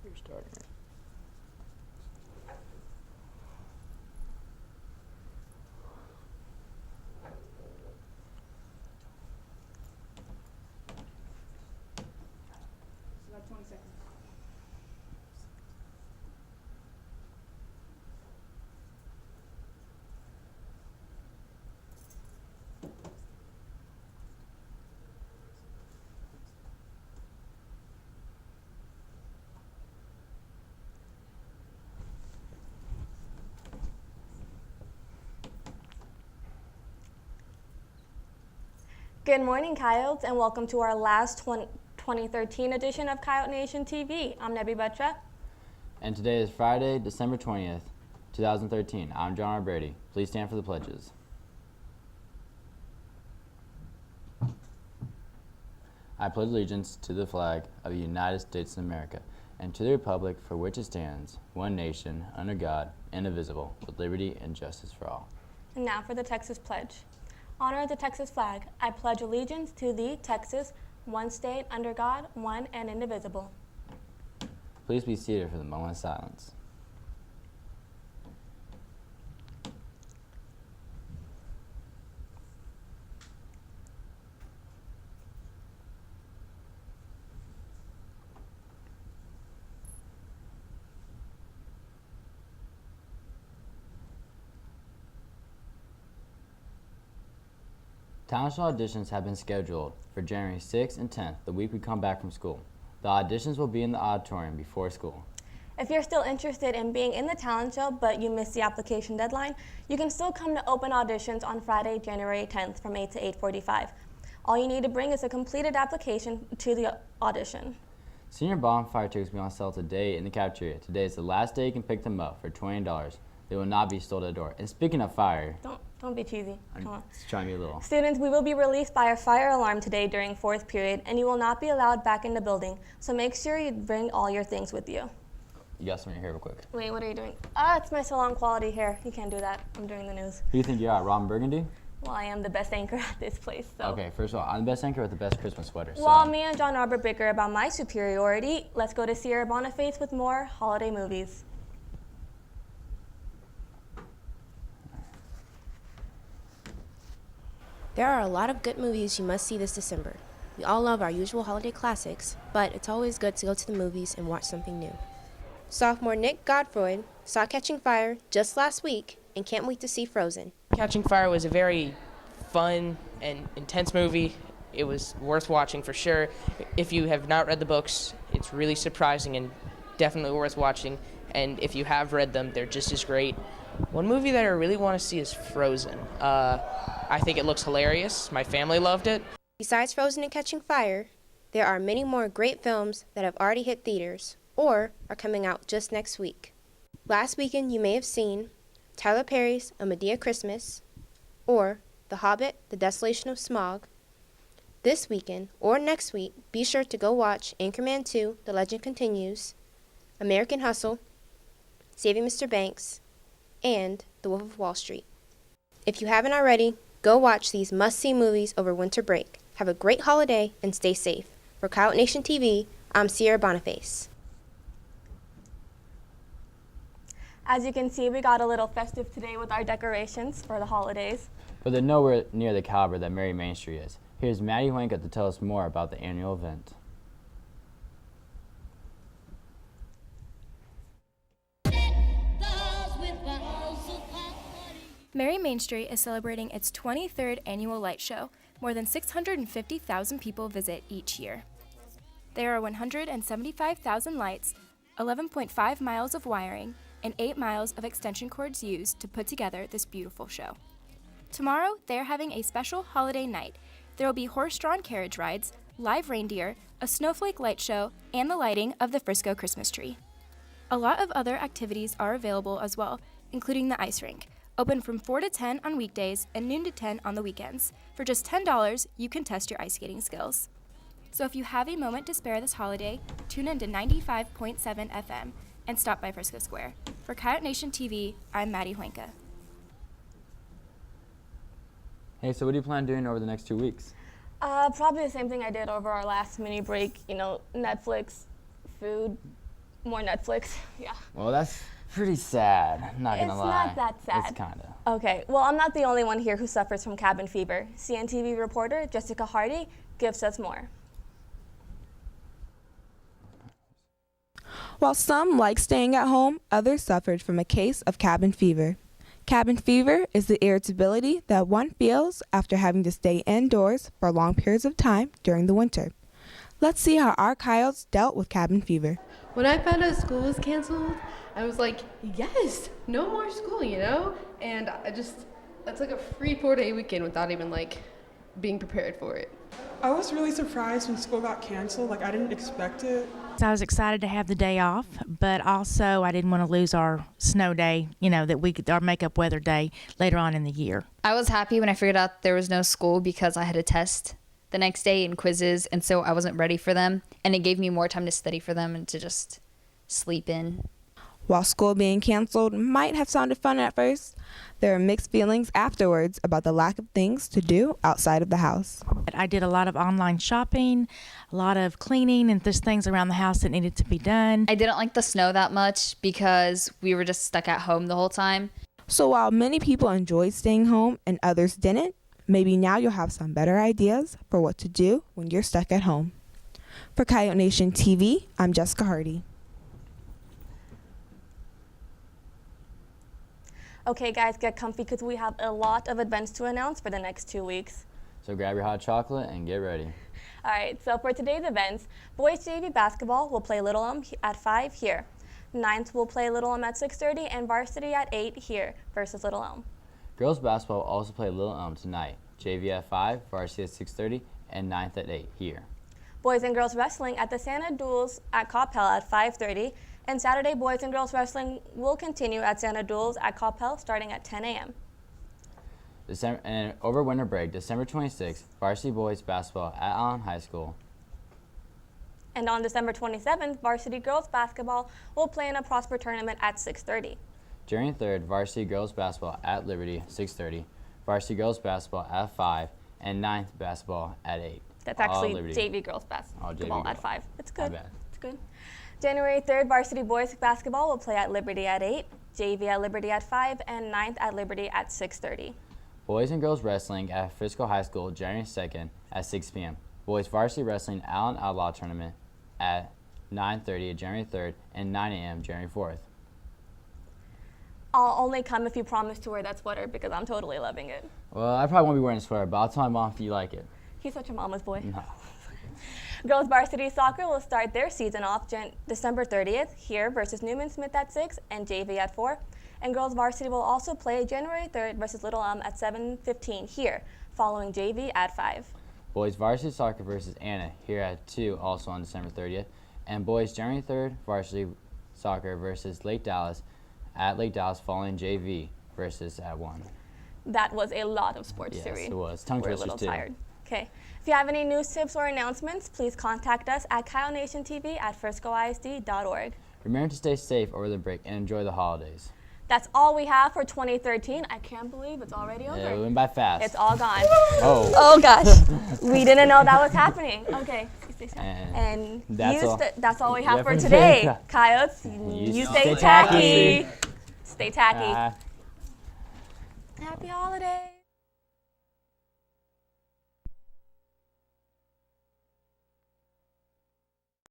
You're starting it. It's about 20 seconds. Good morning, Coyotes, and welcome to our last 2013 edition of Coyote Nation TV. I'm Nebi Buttra. And today is Friday, December 20th, 2013. I'm John R. Brady. Please stand for the pledges. I pledge allegiance to the flag of the United States of America and to the republic for which it stands, one nation, under God, indivisible, with liberty and justice for all. And now for the Texas Pledge. Honor the Texas flag. I pledge allegiance to the Texas, one state, under God, one and indivisible. Please be seated for the moment of silence. Talent show auditions have been scheduled for January 6th and 10th, the week we come back from school. The auditions will be in the auditorium before school. If you're still interested in being in the talent show but you missed the application deadline, you can still come to open auditions on Friday, January 10th from 8 to 8:45. All you need to bring is a completed application to the audition. Senior bonfire tickets will be on sale today in the cafeteria. Today is the last day you can pick them up for $20. They will not be sold at the door. And speaking of fire, Don't be cheesy. Come on. It's trying to be a little. Students, we will be released by a fire alarm today during fourth period, and you will not be allowed back in the building. So make sure you bring all your things with you. You got some in your hair real quick. Wait, what are you doing? It's my salon quality hair. You can't do that. I'm doing the news. Who do you think you are, Robin Burgundy? Well, I am the best anchor at this place, so. Okay, first of all, I'm the best anchor with the best Christmas sweater. While me and John Robert bicker about my superiority, let's go to Sierra Boniface with more holiday movies. There are a lot of good movies you must see this December. We all love our usual holiday classics, but it's always good to go to the movies and watch something new. Sophomore Nick Godfroy saw Catching Fire just last week and can't wait to see Frozen. Catching Fire was a very fun and intense movie. It was worth watching for sure. If you have not read the books, it's really surprising and definitely worth watching. And if you have read them, they're just as great. One movie that I really want to see is Frozen. I think it looks hilarious. My family loved it. Besides Frozen and Catching Fire, there are many more great films that have already hit theaters or are coming out just next week. Last weekend, you may have seen Tyler Perry's A Medea Christmas or The Hobbit, The Desolation of Smaug. This weekend or next week, be sure to go watch Anchorman 2, The Legend Continues, American Hustle, Saving Mr. Banks, and The Wolf of Wall Street. If you haven't already, go watch these must-see movies over winter break. Have a great holiday and stay safe. For Coyote Nation TV, I'm Sierra Boniface. As you can see, we got a little festive today with our decorations for the holidays. But they're nowhere near the caliber that Merry Main Street is. Here's Maddie Huenka to tell us more about the annual event. Merry Main Street is celebrating its 23rd annual light show. More than 650,000 people visit each year. There are 175,000 lights, 11.5 miles of wiring, and 8 miles of extension cords used to put together this beautiful show. Tomorrow, they are having a special holiday night. There will be horse-drawn carriage rides, live reindeer, a snowflake light show, and the lighting of the Frisco Christmas tree. A lot of other activities are available as well, including the ice rink, open from 4 to 10 on weekdays and noon to 10 on the weekends. For just $10, you can test your ice skating skills. So if you have a moment to spare this holiday, tune in to 95.7 FM and stop by Frisco Square. For Coyote Nation TV, I'm Maddie Huenka. Hey, so what do you plan on doing over the next 2 weeks? Probably the same thing I did over our last mini break. You know, Netflix, food, More Netflix. Yeah. Well, that's pretty sad. Not gonna lie. It's not that sad. It's kinda. Okay, well, I'm not the only one here who suffers from cabin fever. CNTV reporter Jessica Hardy gives us more. While some like staying at home, others suffered from a case of cabin fever. Cabin fever is the irritability that one feels after having to stay indoors for long periods of time during the winter. Let's see how our coyotes dealt with cabin fever. When I found out school was canceled, I was like, yes, no more school, you know? And that's like a free 4-day weekend without even like being prepared for it. I was really surprised when school got canceled. Like, I didn't expect it. So I was excited to have the day off, but also I didn't want to lose our snow day, our makeup weather day later on in the year. I was happy when I figured out there was no school because I had a test the next day and quizzes, and so I wasn't ready for them. And it gave me more time to study for them and to just sleep in. While school being canceled might have sounded fun at first, there are mixed feelings afterwards about the lack of things to do outside of the house. I did a lot of online shopping, a lot of cleaning, and there's things around the house that needed to be done. I didn't like the snow that much because we were just stuck at home the whole time. So while many people enjoyed staying home and others didn't, maybe now you'll have some better ideas for what to do when you're stuck at home. For Coyote Nation TV, I'm Jessica Hardy. Okay, guys, get comfy because we have a lot of events to announce for the next 2 weeks. So grab your hot chocolate and get ready. All right, so for today's events, boys JV basketball will play Little Elm at 5 here. Ninth will play Little Elm at 6:30 and varsity at 8 here versus Little Elm. Girls basketball will also play Little Elm tonight. JV at 5, varsity at 6:30, and 9th at 8 here. Boys and girls wrestling at the Santa Duels at Coppell at 5:30. And Saturday, boys and girls wrestling will continue at Santa Duels at Coppell starting at 10 a.m. And over winter break, December 26th, varsity boys basketball at Allen High School. And on December 27th, varsity girls basketball will play in a Prosper tournament at 6:30. January 3rd, varsity girls basketball at Liberty, 6:30, varsity girls basketball at 5, and 9th basketball at 8. That's actually JV girls basketball at 5. It's good. My bad. It's good. January 3rd, varsity boys basketball will play at Liberty at 8, JV at Liberty at 5, and 9th at Liberty at 6:30. Boys and girls wrestling at Frisco High School, January 2nd at 6 p.m. Boys varsity wrestling Allen Outlaw tournament at 9:30 January 3rd and 9 a.m. January 4th. I'll only come if you promise to wear that sweater because I'm totally loving it. Well, I probably won't be wearing a sweater, but I'll tell my mom if you like it. He's such a mama's boy. No. Girls varsity soccer will start their season off December 30th here versus Newman Smith at 6 and JV at 4. And girls varsity will also play January 3rd versus Little Elm at 7:15 here, following JV at 5. Boys varsity soccer versus Anna here at 2, also on December 30th. And boys January 3rd varsity soccer versus Lake Dallas at Lake Dallas, following JV versus at 1. That was a lot of sports Yes, theory. it was. Tongue We're a twisters, little too. tired. Okay. If you have any news, tips, or announcements, please contact us at coyotenationtv@friscoisd.org. Remember to stay safe over the break and enjoy the holidays. That's all we have for 2013. I can't believe it's already over. It went by fast. It's all gone. Oh. Oh gosh, we didn't know that was happening. Okay, stay safe. And That's all we have Yeah, for for today. today. Coyotes, You you stay stay tacky. tacky. Stay tacky. Ah. Happy holidays.